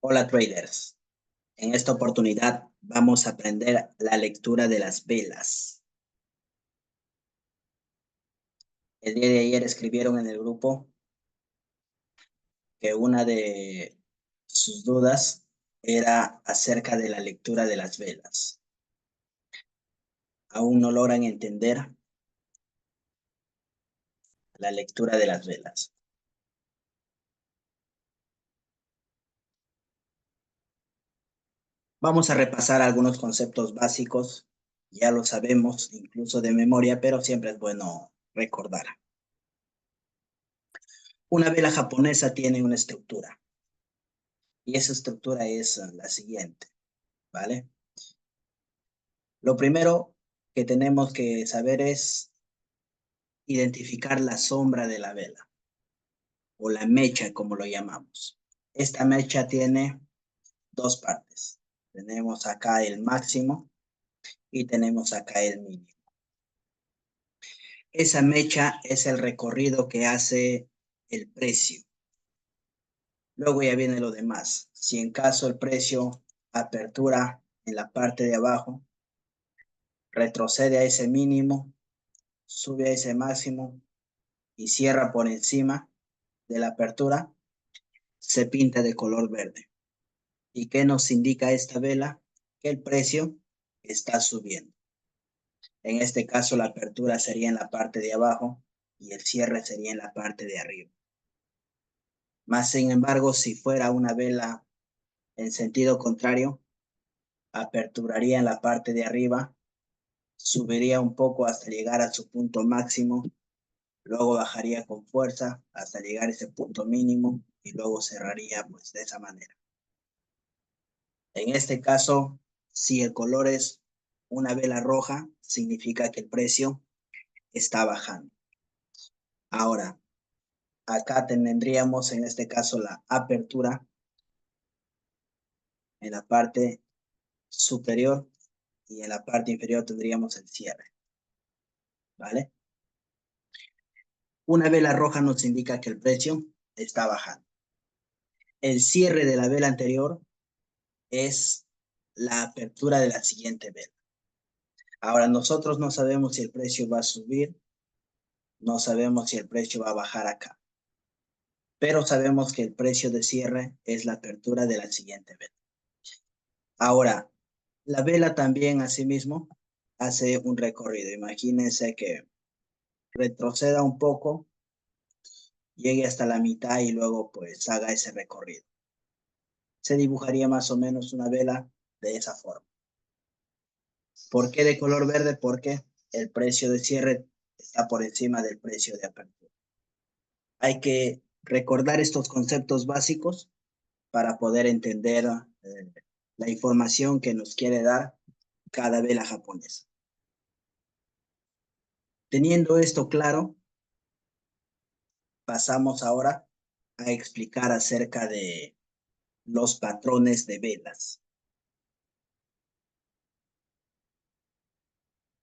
Hola traders, en esta oportunidad vamos a aprender la lectura de las velas. El día de ayer escribieron en el grupo que una de sus dudas era acerca de la lectura de las velas. Aún no logran entender la lectura de las velas. Vamos a repasar algunos conceptos básicos, ya lo sabemos incluso de memoria, pero siempre es bueno recordar. Una vela japonesa tiene una estructura. Y esa estructura es la siguiente, ¿vale? Lo primero que tenemos que saber es identificar la sombra de la vela, o la mecha, como lo llamamos. Esta mecha tiene dos partes. Tenemos acá el máximo y tenemos acá el mínimo. Esa mecha es el recorrido que hace el precio. Luego ya viene lo demás. Si en caso el precio apertura en la parte de abajo, retrocede a ese mínimo, sube a ese máximo y cierra por encima de la apertura, se pinta de color verde. ¿Y qué nos indica esta vela? Que el precio está subiendo. En este caso, la apertura sería en la parte de abajo y el cierre sería en la parte de arriba. Más sin embargo, si fuera una vela en sentido contrario, aperturaría en la parte de arriba, subiría un poco hasta llegar a su punto máximo, luego bajaría con fuerza hasta llegar a ese punto mínimo y luego cerraría pues de esa manera. En este caso, si el color es una vela roja, significa que el precio está bajando. Ahora, acá tendríamos en este caso la apertura en la parte superior y en la parte inferior tendríamos el cierre. ¿Vale? Una vela roja nos indica que el precio está bajando. El cierre de la vela anterior es la apertura de la siguiente vela. Ahora, nosotros no sabemos si el precio va a subir, no sabemos si el precio va a bajar acá, pero sabemos que el precio de cierre es la apertura de la siguiente vela. Ahora, la vela también asimismo hace un recorrido. Imagínense que retroceda un poco, llegue hasta la mitad y luego pues haga ese recorrido. Se dibujaría más o menos una vela de esa forma. ¿Por qué de color verde? Porque el precio de cierre está por encima del precio de apertura. Hay que recordar estos conceptos básicos para poder entender la información que nos quiere dar cada vela japonesa. Teniendo esto claro, pasamos ahora a explicar acerca de los patrones de velas.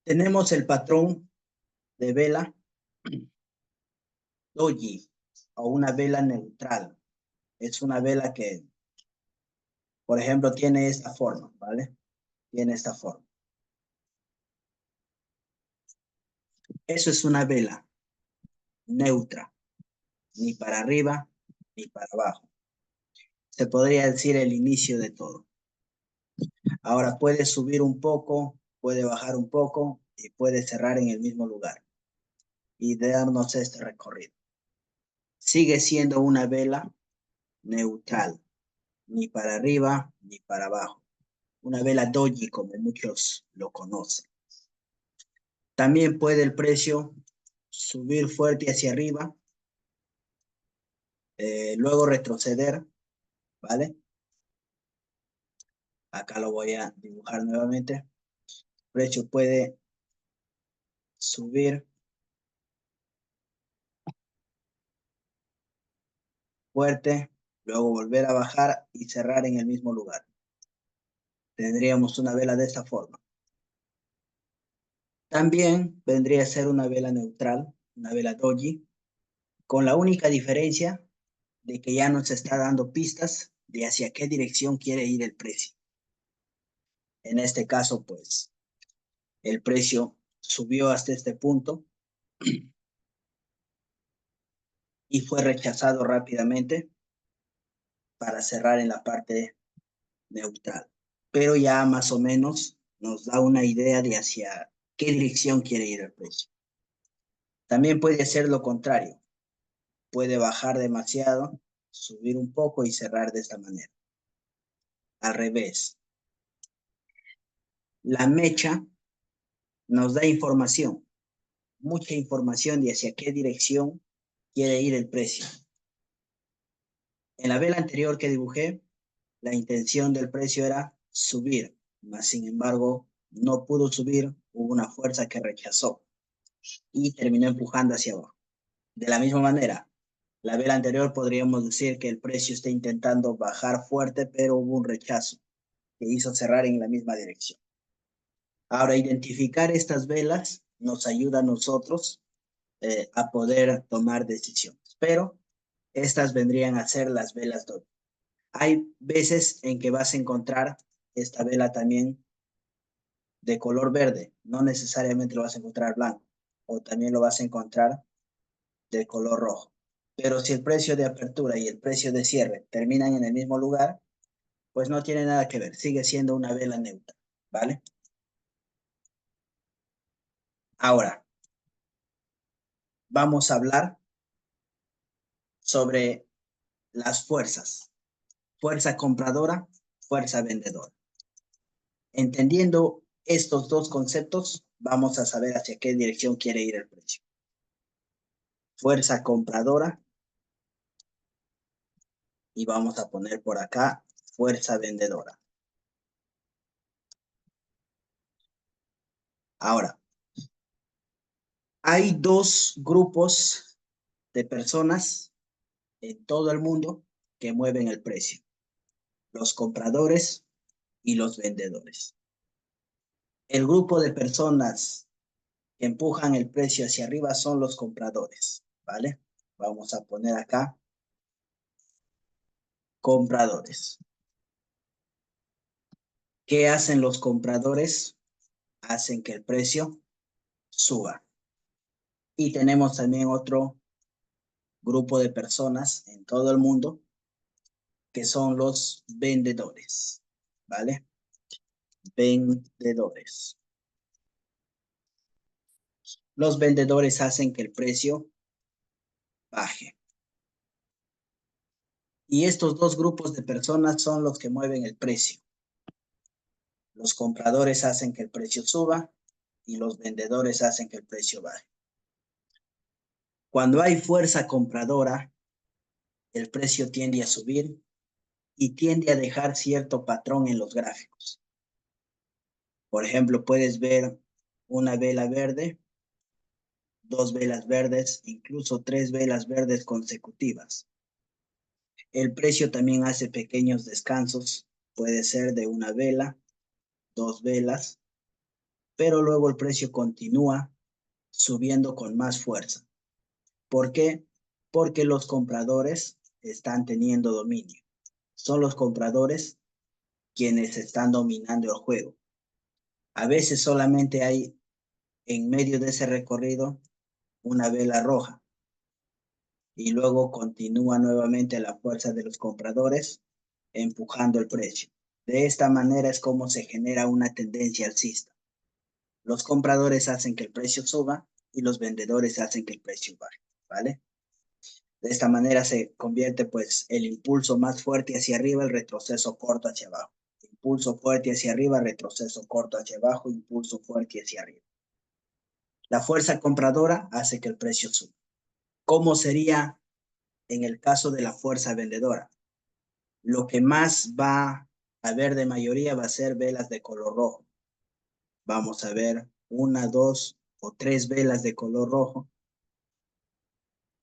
Tenemos el patrón de vela doji o una vela neutral. Es una vela que, por ejemplo, tiene esta forma, ¿vale? Tiene esta forma. Eso es una vela neutra, ni para arriba ni para abajo. Se podría decir el inicio de todo. Ahora puede subir un poco, puede bajar un poco y puede cerrar en el mismo lugar y darnos este recorrido. Sigue siendo una vela neutral, ni para arriba ni para abajo. Una vela doji, como muchos lo conocen. También puede el precio subir fuerte hacia arriba, luego retroceder, ¿vale? Acá lo voy a dibujar nuevamente. El precio puede subir fuerte, luego volver a bajar y cerrar en el mismo lugar. Tendríamos una vela de esta forma. También vendría a ser una vela neutral, una vela doji, con la única diferencia de que ya nos está dando pistas de hacia qué dirección quiere ir el precio. En este caso, pues, el precio subió hasta este punto y fue rechazado rápidamente para cerrar en la parte neutral. Pero ya más o menos nos da una idea de hacia qué dirección quiere ir el precio. También puede ser lo contrario. Puede bajar demasiado, subir un poco y cerrar de esta manera. Al revés. La mecha nos da información, mucha información de hacia qué dirección quiere ir el precio. En la vela anterior que dibujé, la intención del precio era subir, mas sin embargo no pudo subir, hubo una fuerza que rechazó y terminó empujando hacia abajo. De la misma manera, la vela anterior podríamos decir que el precio está intentando bajar fuerte, pero hubo un rechazo que hizo cerrar en la misma dirección. Ahora, identificar estas velas nos ayuda a nosotros a poder tomar decisiones, pero estas vendrían a ser las velas dobles. Hay veces en que vas a encontrar esta vela también de color verde, no necesariamente lo vas a encontrar blanco, o también lo vas a encontrar de color rojo. Pero si el precio de apertura y el precio de cierre terminan en el mismo lugar, pues no tiene nada que ver, sigue siendo una vela neutra, ¿vale? Ahora, vamos a hablar sobre las fuerzas. Fuerza compradora, fuerza vendedora. Entendiendo estos dos conceptos, vamos a saber hacia qué dirección quiere ir el precio. Fuerza compradora y vamos a poner por acá fuerza vendedora. Ahora, hay dos grupos de personas en todo el mundo que mueven el precio. Los compradores y los vendedores. El grupo de personas que empujan el precio hacia arriba son los compradores, ¿vale? Vamos a poner acá compradores. ¿Qué hacen los compradores? Hacen que el precio suba. Y tenemos también otro grupo de personas en todo el mundo que son los vendedores, ¿vale? Vendedores. Los vendedores hacen que el precio baje. Y estos dos grupos de personas son los que mueven el precio. Los compradores hacen que el precio suba y los vendedores hacen que el precio baje. Cuando hay fuerza compradora, el precio tiende a subir y tiende a dejar cierto patrón en los gráficos. Por ejemplo, puedes ver una vela verde, dos velas verdes, incluso tres velas verdes consecutivas. El precio también hace pequeños descansos, puede ser de una vela, dos velas, pero luego el precio continúa subiendo con más fuerza. ¿Por qué? Porque los compradores están teniendo dominio. Son los compradores quienes están dominando el juego. A veces solamente hay en medio de ese recorrido una vela roja y luego continúa nuevamente la fuerza de los compradores empujando el precio. De esta manera es como se genera una tendencia alcista. Los compradores hacen que el precio suba y los vendedores hacen que el precio baje, ¿vale? De esta manera se convierte pues el impulso más fuerte hacia arriba, el retroceso corto hacia abajo. Impulso fuerte hacia arriba, retroceso corto hacia abajo, impulso fuerte hacia arriba. La fuerza compradora hace que el precio suba. ¿Cómo sería en el caso de la fuerza vendedora? Lo que más va a haber de mayoría va a ser velas de color rojo. Vamos a ver una, dos o tres velas de color rojo.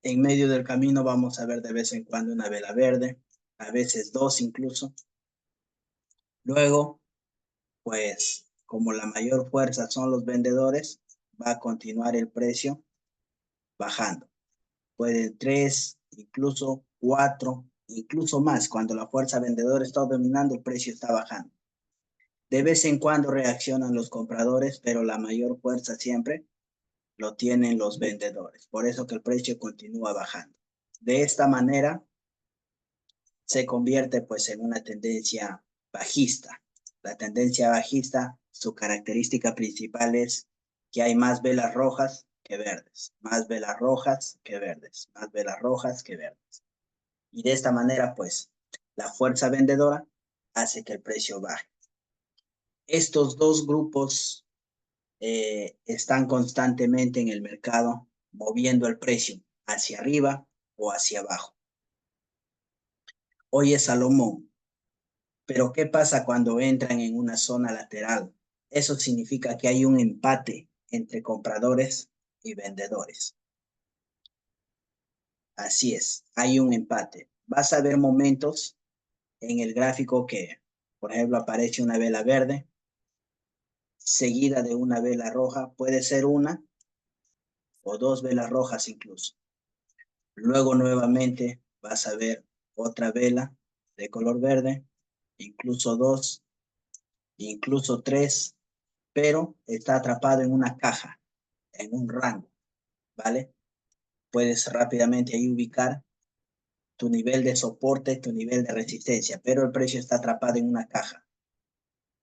En medio del camino vamos a ver de vez en cuando una vela verde, a veces dos incluso. Luego, pues, como la mayor fuerza son los vendedores, va a continuar el precio bajando. Puede tres, incluso cuatro incluso más. Cuando la fuerza vendedora está dominando, el precio está bajando. De vez en cuando reaccionan los compradores, pero la mayor fuerza siempre lo tienen los vendedores. Por eso que el precio continúa bajando. De esta manera se convierte pues en una tendencia bajista. La tendencia bajista, su característica principal es que hay más velas rojas que verdes, más velas rojas que verdes, más velas rojas que verdes. Y de esta manera pues la fuerza vendedora hace que el precio baje. Estos dos grupos están constantemente en el mercado moviendo el precio hacia arriba o hacia abajo. Hoy es Salomón, pero ¿qué pasa cuando entran en una zona lateral? Eso significa que hay un empate entre compradores y vendedores. Así es, hay un empate. Vas a ver momentos en el gráfico que, por ejemplo, aparece una vela verde seguida de una vela roja, puede ser una o dos velas rojas incluso. Luego nuevamente vas a ver otra vela de color verde, incluso dos, incluso tres, pero está atrapado en una caja, en un rango, ¿vale? Puedes rápidamente ahí ubicar tu nivel de soporte, tu nivel de resistencia, pero el precio está atrapado en una caja,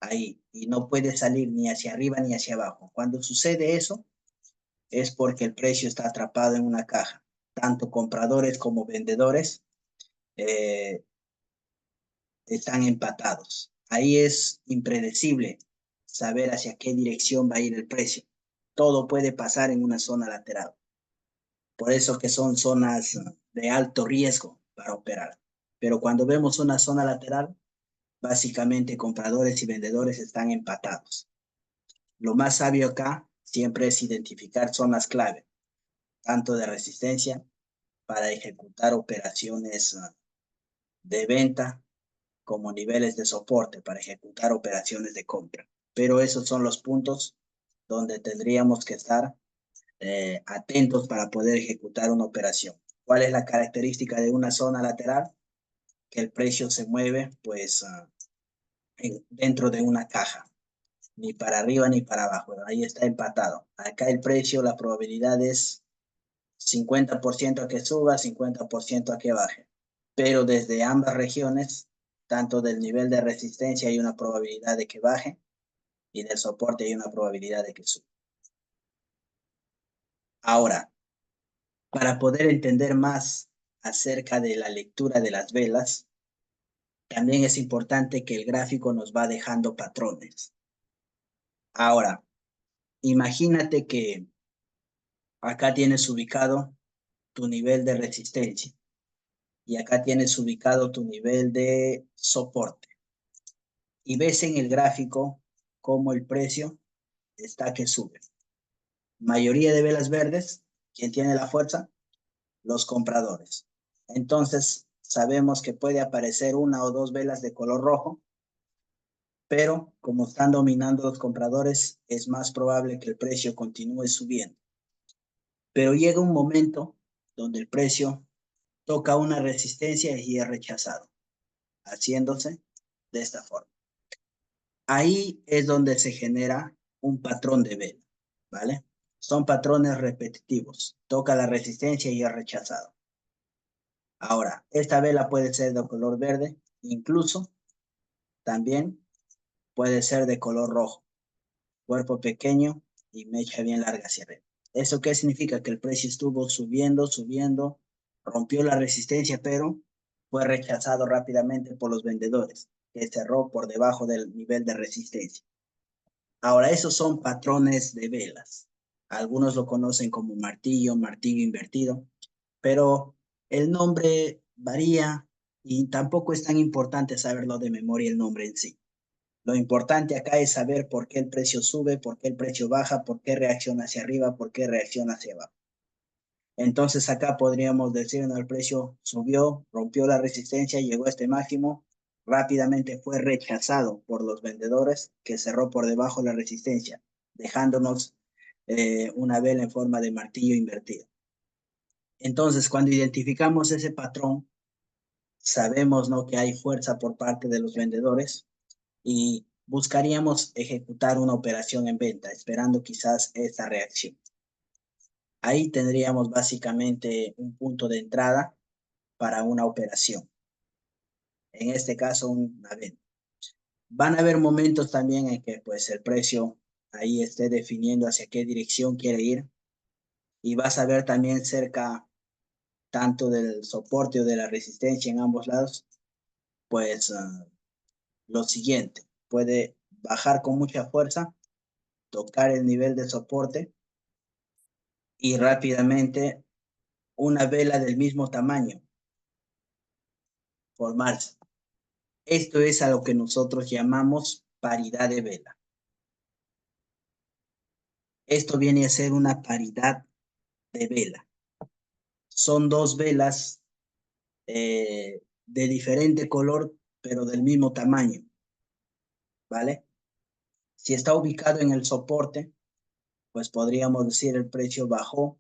ahí, y no puede salir ni hacia arriba ni hacia abajo. Cuando sucede eso, es porque el precio está atrapado en una caja. Tanto compradores como vendedores eh, están empatados. Ahí es impredecible saber hacia qué dirección va a ir el precio. Todo puede pasar en una zona lateral. Por eso que son zonas de alto riesgo para operar. Pero cuando vemos una zona lateral, básicamente compradores y vendedores están empatados. Lo más sabio acá siempre es identificar zonas clave, tanto de resistencia para ejecutar operaciones de venta como niveles de soporte para ejecutar operaciones de compra. Pero esos son los puntos donde tendríamos que estar atentos para poder ejecutar una operación. ¿Cuál es la característica de una zona lateral? Que el precio se mueve pues dentro de una caja, ni para arriba ni para abajo, ahí está empatado. Acá el precio, la probabilidad es 50% a que suba, 50% a que baje. Pero desde ambas regiones, tanto del nivel de resistencia hay una probabilidad de que baje y del soporte hay una probabilidad de que suba. Ahora, para poder entender más acerca de la lectura de las velas, también es importante que el gráfico nos va dejando patrones. Ahora, imagínate que acá tienes ubicado tu nivel de resistencia y acá tienes ubicado tu nivel de soporte. Y ves en el gráfico cómo el precio está que sube. Mayoría de velas verdes, ¿quién tiene la fuerza? Los compradores. Entonces, sabemos que puede aparecer una o dos velas de color rojo, pero como están dominando los compradores, es más probable que el precio continúe subiendo. Pero llega un momento donde el precio toca una resistencia y es rechazado, haciéndose de esta forma. Ahí es donde se genera un patrón de vela, ¿vale? Son patrones repetitivos. Toca la resistencia y es rechazado. Ahora, esta vela puede ser de color verde, incluso también puede ser de color rojo, cuerpo pequeño y mecha bien larga hacia arriba. ¿Eso qué significa? Que el precio estuvo subiendo, subiendo, rompió la resistencia, pero fue rechazado rápidamente por los vendedores, que cerró por debajo del nivel de resistencia. Ahora, esos son patrones de velas. Algunos lo conocen como martillo, martillo invertido, pero el nombre varía y tampoco es tan importante saberlo de memoria el nombre en sí. Lo importante acá es saber por qué el precio sube, por qué el precio baja, por qué reacciona hacia arriba, por qué reacciona hacia abajo. Entonces acá podríamos decir, no, el precio subió, rompió la resistencia, llegó a este máximo, rápidamente fue rechazado por los vendedores que cerró por debajo de la resistencia, dejándonos una vela en forma de martillo invertido. Entonces, cuando identificamos ese patrón, sabemos, ¿no?, que hay fuerza por parte de los vendedores y buscaríamos ejecutar una operación en venta, esperando quizás esta reacción. Ahí tendríamos básicamente un punto de entrada para una operación. En este caso, una venta. Van a haber momentos también en que pues el precio ahí esté definiendo hacia qué dirección quiere ir y vas a ver también cerca tanto del soporte o de la resistencia en ambos lados, pues lo siguiente, puede bajar con mucha fuerza, tocar el nivel de soporte y rápidamente una vela del mismo tamaño formarse. Esto es a lo que nosotros llamamos paridad de vela. Esto viene a ser una paridad de vela. Son dos velas de diferente color, pero del mismo tamaño, ¿vale? Si está ubicado en el soporte, pues podríamos decir el precio bajó,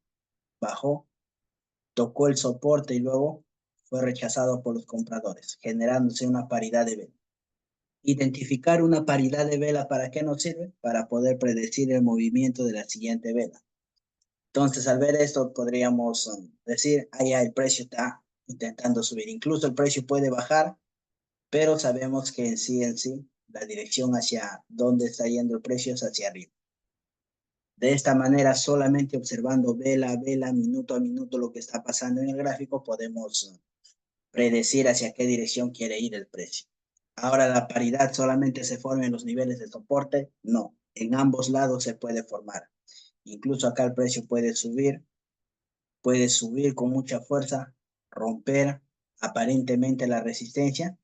tocó el soporte y luego fue rechazado por los compradores, generándose una paridad de vela. Identificar una paridad de vela, ¿para qué nos sirve? Para poder predecir el movimiento de la siguiente vela. Entonces, al ver esto, podríamos decir, ya el precio está intentando subir. Incluso el precio puede bajar, pero sabemos que en sí, la dirección hacia donde está yendo el precio es hacia arriba. De esta manera, solamente observando vela a vela, minuto a minuto, lo que está pasando en el gráfico, podemos predecir hacia qué dirección quiere ir el precio. Ahora, ¿la paridad solamente se forma en los niveles de soporte? No, en ambos lados se puede formar. Incluso acá el precio puede subir con mucha fuerza, romper aparentemente la resistencia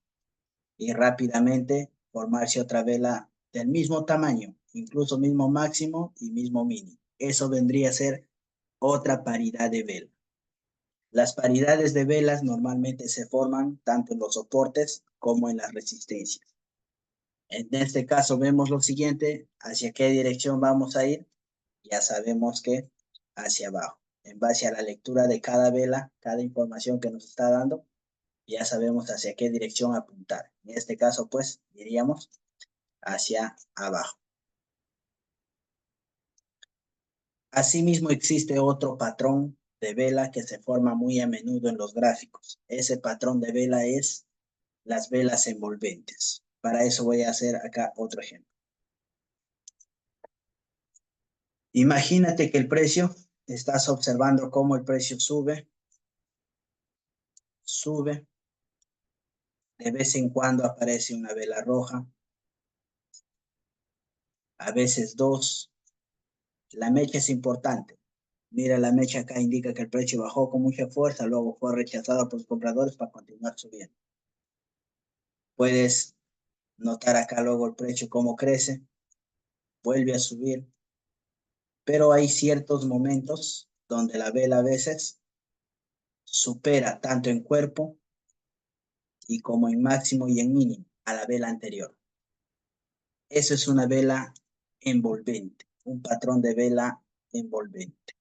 y rápidamente formarse otra vela del mismo tamaño, incluso mismo máximo y mismo mínimo. Eso vendría a ser otra paridad de vela. Las paridades de velas normalmente se forman tanto en los soportes como en las resistencias. En este caso vemos lo siguiente, hacia qué dirección vamos a ir, ya sabemos que hacia abajo. En base a la lectura de cada vela, cada información que nos está dando, ya sabemos hacia qué dirección apuntar. En este caso, pues, diríamos hacia abajo. Asimismo, existe otro patrón de vela que se forma muy a menudo en los gráficos. Ese patrón de vela es las velas envolventes. Para eso voy a hacer acá otro ejemplo. Imagínate que el precio, estás observando cómo el precio sube, de vez en cuando aparece una vela roja, a veces dos. La mecha es importante. Mira, la mecha acá indica que el precio bajó con mucha fuerza, luego fue rechazado por los compradores para continuar subiendo. Puedes notar acá luego el precio cómo crece, vuelve a subir, pero hay ciertos momentos donde la vela a veces supera tanto en cuerpo y como en máximo y en mínimo a la vela anterior. Eso es una vela envolvente, un patrón de vela envolvente.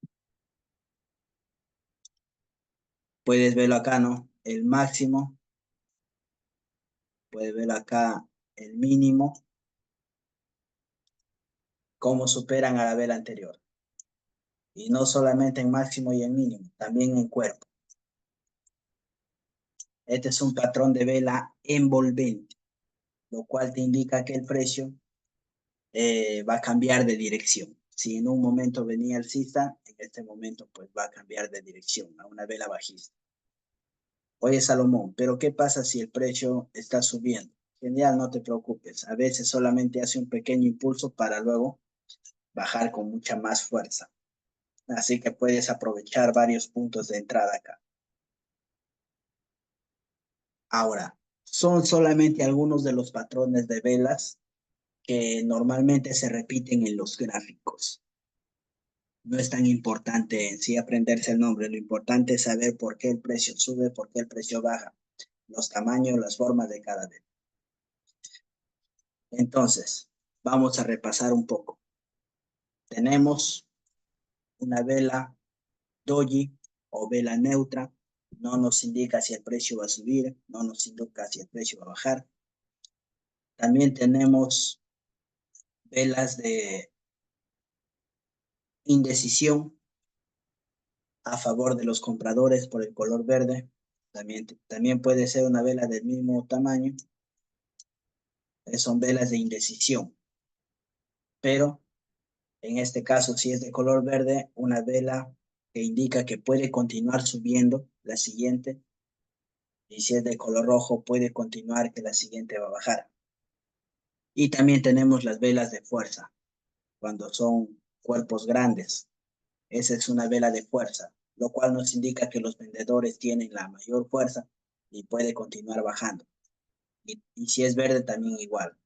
Puedes verlo acá, ¿no? El máximo, puedes verlo acá el mínimo, cómo superan a la vela anterior. Y no solamente en máximo y en mínimo, también en cuerpo. Este es un patrón de vela envolvente, lo cual te indica que el precio va a cambiar de dirección. Si en un momento venía alcista, en este momento pues va a cambiar de dirección a una vela bajista. Oye, Salomón, pero ¿qué pasa si el precio está subiendo? Genial, no te preocupes. A veces solamente hace un pequeño impulso para luego bajar con mucha más fuerza. Así que puedes aprovechar varios puntos de entrada acá. Ahora, son solamente algunos de los patrones de velas que normalmente se repiten en los gráficos. No es tan importante en sí aprenderse el nombre, lo importante es saber por qué el precio sube, por qué el precio baja, los tamaños, las formas de cada vela. Entonces, vamos a repasar un poco. Tenemos una vela doji o vela neutra, no nos indica si el precio va a subir, no nos indica si el precio va a bajar. También tenemos velas de indecisión a favor de los compradores por el color verde. También puede ser una vela del mismo tamaño. Son velas de indecisión. Pero en este caso, si es de color verde, una vela que indica que puede continuar subiendo, la siguiente. Y si es de color rojo, puede continuar que la siguiente va a bajar. Y también tenemos las velas de fuerza, cuando son cuerpos grandes. Esa es una vela de fuerza, lo cual nos indica que los vendedores tienen la mayor fuerza y puede continuar bajando. Y si es verde también igual,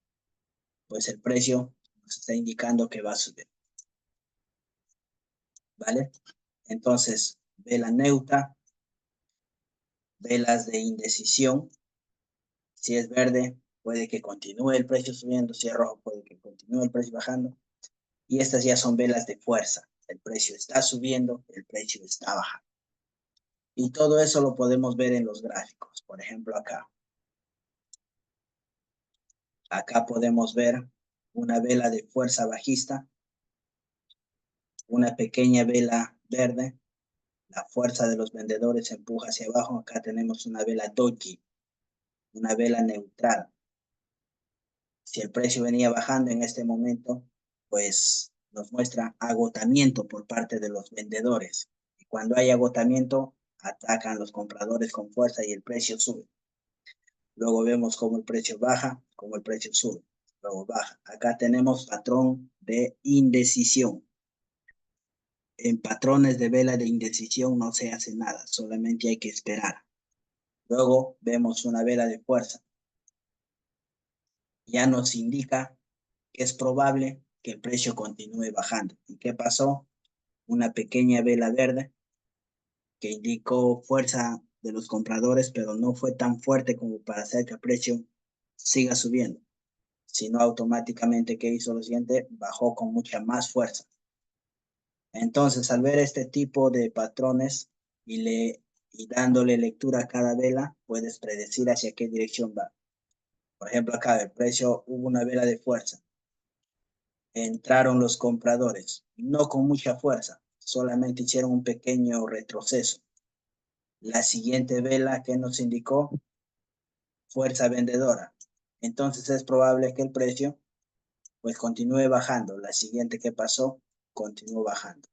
pues el precio nos está indicando que va a subir. ¿Vale? Entonces, vela neutra, velas de indecisión. Si es verde, puede que continúe el precio subiendo. Si es rojo, puede que continúe el precio bajando. Y estas ya son velas de fuerza. El precio está subiendo, el precio está bajando. Y todo eso lo podemos ver en los gráficos. Por ejemplo, acá. Acá podemos ver una vela de fuerza bajista, una pequeña vela verde. La fuerza de los vendedores empuja hacia abajo. Acá tenemos una vela doji, una vela neutral. Si el precio venía bajando en este momento, pues nos muestra agotamiento por parte de los vendedores. Y cuando hay agotamiento, atacan los compradores con fuerza y el precio sube. Luego vemos cómo el precio baja, cómo el precio sube, luego baja. Acá tenemos patrón de indecisión. En patrones de vela de indecisión no se hace nada, solamente hay que esperar. Luego vemos una vela de fuerza. Ya nos indica que es probable que el precio continúe bajando. ¿Y qué pasó? Una pequeña vela verde que indicó fuerza de los compradores, pero no fue tan fuerte como para hacer que el precio siga subiendo, sino automáticamente, ¿qué hizo lo siguiente? Bajó con mucha más fuerza. Entonces, al ver este tipo de patrones y dándole lectura a cada vela, puedes predecir hacia qué dirección va. Por ejemplo, acá el precio, hubo una vela de fuerza. Entraron los compradores, no con mucha fuerza, solamente hicieron un pequeño retroceso. La siguiente vela que nos indicó, fuerza vendedora. Entonces es probable que el precio pues continúe bajando. La siguiente que pasó, continuó bajando.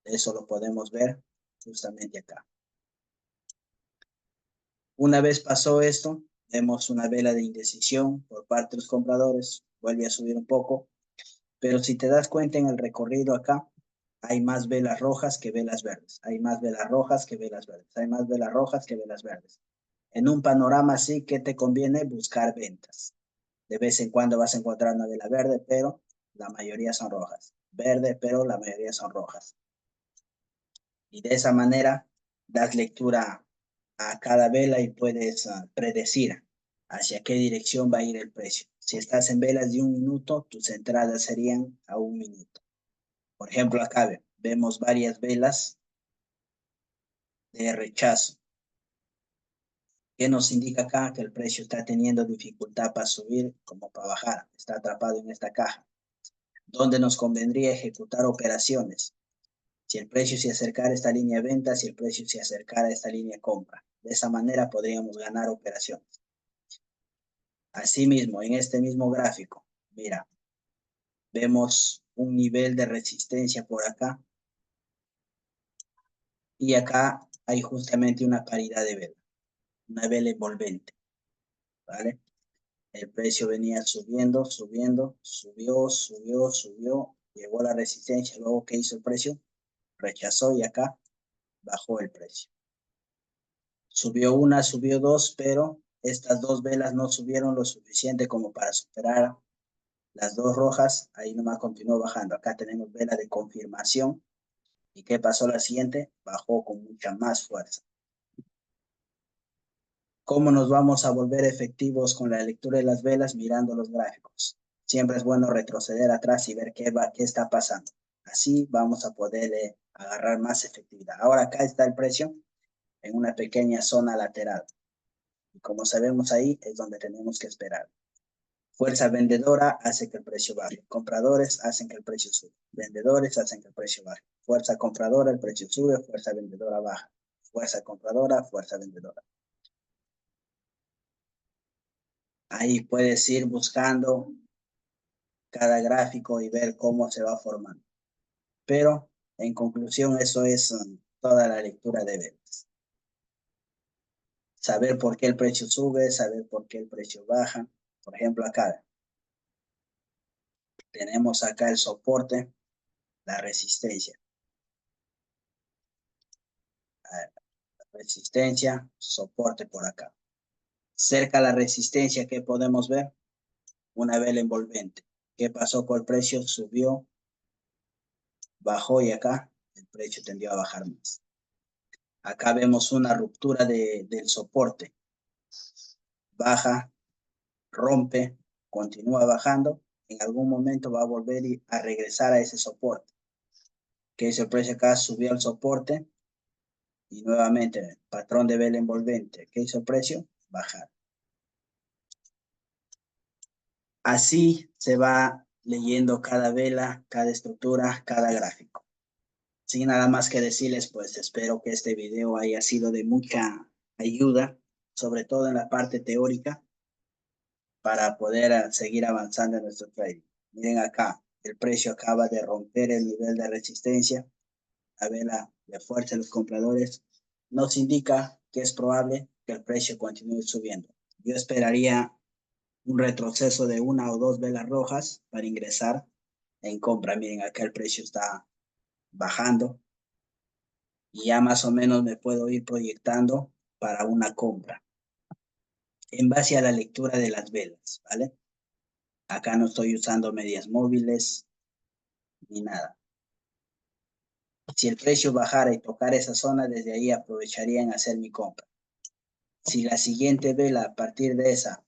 Eso lo podemos ver justamente acá. Una vez pasó esto, vemos una vela de indecisión por parte de los compradores, vuelve a subir un poco, pero si te das cuenta en el recorrido acá, hay más velas rojas que velas verdes, hay más velas rojas que velas verdes, hay más velas rojas que velas verdes. En un panorama así, ¿qué te conviene? Buscar ventas. De vez en cuando vas a encontrar una vela verde, pero la mayoría son rojas. Verde, pero la mayoría son rojas. Y de esa manera das lectura a cada vela y puedes predecir hacia qué dirección va a ir el precio. Si estás en velas de 1 minuto, tus entradas serían a 1 minuto. Por ejemplo, acá vemos varias velas de rechazo. ¿Qué nos indica acá? Que el precio está teniendo dificultad para subir como para bajar. Está atrapado en esta caja. ¿Dónde nos convendría ejecutar operaciones? Si el precio se acercara a esta línea de venta, si el precio se acercara a esta línea de compra. De esa manera podríamos ganar operaciones. Asimismo, en este mismo gráfico, mira, vemos un nivel de resistencia por acá y acá hay justamente una paridad de vela, una vela envolvente, ¿vale? El precio venía subiendo, subiendo, subió, subió, subió, llegó a la resistencia, luego ¿qué hizo el precio? Rechazó y acá bajó el precio. Subió una, subió dos, pero estas dos velas no subieron lo suficiente como para superar las dos rojas. Ahí nomás continuó bajando. Acá tenemos vela de confirmación. ¿Y qué pasó la siguiente? Bajó con mucha más fuerza. ¿Cómo nos vamos a volver efectivos con la lectura de las velas? Mirando los gráficos. Siempre es bueno retroceder atrás y ver qué está pasando. Así vamos a poder agarrar más efectividad. Ahora acá está el precio. en una pequeña zona lateral. Y como sabemos ahí, es donde tenemos que esperar. Fuerza vendedora hace que el precio baje. Compradores hacen que el precio sube. Vendedores hacen que el precio baje. Fuerza compradora, el precio sube. Fuerza vendedora baja. Fuerza compradora, fuerza vendedora. Ahí puedes ir buscando cada gráfico y ver cómo se va formando. Pero, en conclusión, eso es toda la lectura de ventas. Saber por qué el precio sube, saber por qué el precio baja. Por ejemplo, acá tenemos acá el soporte, la resistencia. Resistencia, soporte por acá. Cerca a la resistencia, ¿qué podemos ver? Una vela envolvente. ¿Qué pasó con el precio? Subió, bajó y acá el precio tendió a bajar más. Acá vemos una ruptura del soporte. Baja, rompe, continúa bajando. En algún momento va a volver a regresar a ese soporte. ¿Qué hizo el precio acá? Subió al soporte y nuevamente patrón de vela envolvente. ¿Qué hizo el precio? Bajar. Así se va leyendo cada vela, cada estructura, cada gráfico. Sin nada más que decirles, pues espero que este video haya sido de mucha ayuda, sobre todo en la parte teórica, para poder seguir avanzando en nuestro trading. Miren acá, el precio acaba de romper el nivel de resistencia. La vela de fuerza de los compradores nos indica que es probable que el precio continúe subiendo. Yo esperaría un retroceso de una o dos velas rojas para ingresar en compra. Miren, acá el precio está bajando y ya más o menos me puedo ir proyectando para una compra en base a la lectura de las velas, ¿vale? Acá no estoy usando medias móviles ni nada. Si el precio bajara y tocara esa zona, desde ahí aprovecharía en hacer mi compra. Si la siguiente vela a partir de esa,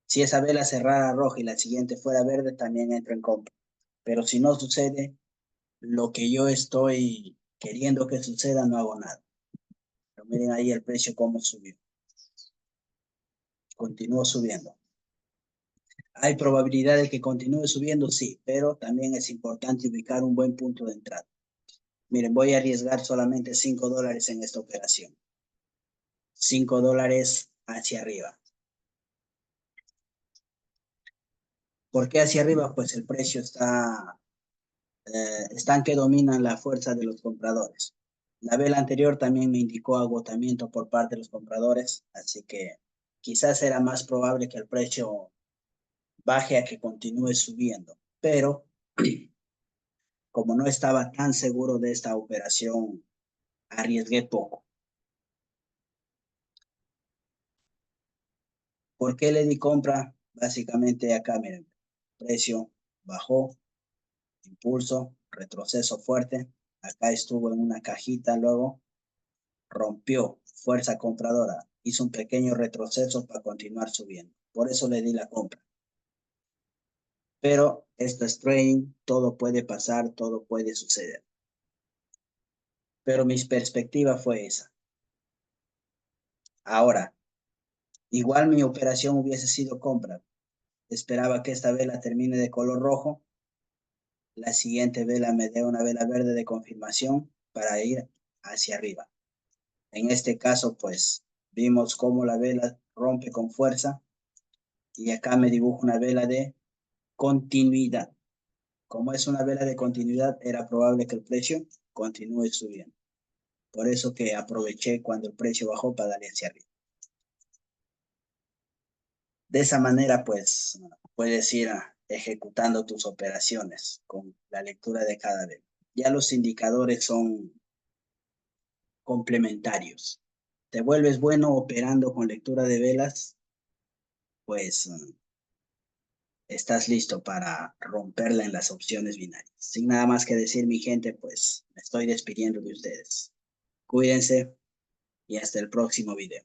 si esa vela cerrara roja y la siguiente fuera verde, también entro en compra. Pero si no sucede lo que yo estoy queriendo que suceda, no hago nada. Pero miren ahí el precio cómo subió. Continúa subiendo. ¿Hay probabilidad de que continúe subiendo? Sí, pero también es importante ubicar un buen punto de entrada. Miren, voy a arriesgar solamente $5 en esta operación. $5 hacia arriba. ¿Por qué hacia arriba? Pues el precio están que dominan la fuerza de los compradores. La vela anterior también me indicó agotamiento por parte de los compradores, así que quizás era más probable que el precio baje a que continúe subiendo. Pero como no estaba tan seguro de esta operación, arriesgué poco. ¿Por qué le di compra? Básicamente acá, miren, precio bajó, impulso, retroceso fuerte. Acá estuvo en una cajita, luego rompió, fuerza compradora, hizo un pequeño retroceso para continuar subiendo. Por eso le di la compra. Pero esto es trading, todo puede pasar, todo puede suceder. Pero mi perspectiva fue esa. Ahora, igual mi operación hubiese sido compra. Esperaba que esta vela termine de color rojo. La siguiente vela me dé una vela verde de confirmación para ir hacia arriba. En este caso, pues, vimos cómo la vela rompe con fuerza y acá me dibujo una vela de continuidad. Como es una vela de continuidad, era probable que el precio continúe subiendo. Por eso que aproveché cuando el precio bajó para darle hacia arriba. De esa manera, pues, puedes ir ejecutando tus operaciones con la lectura de cada vela. Ya los indicadores son complementarios. Te vuelves bueno operando con lectura de velas, pues estás listo para romperla en las opciones binarias. Sin nada más que decir, mi gente, pues me estoy despidiendo de ustedes. Cuídense y hasta el próximo video.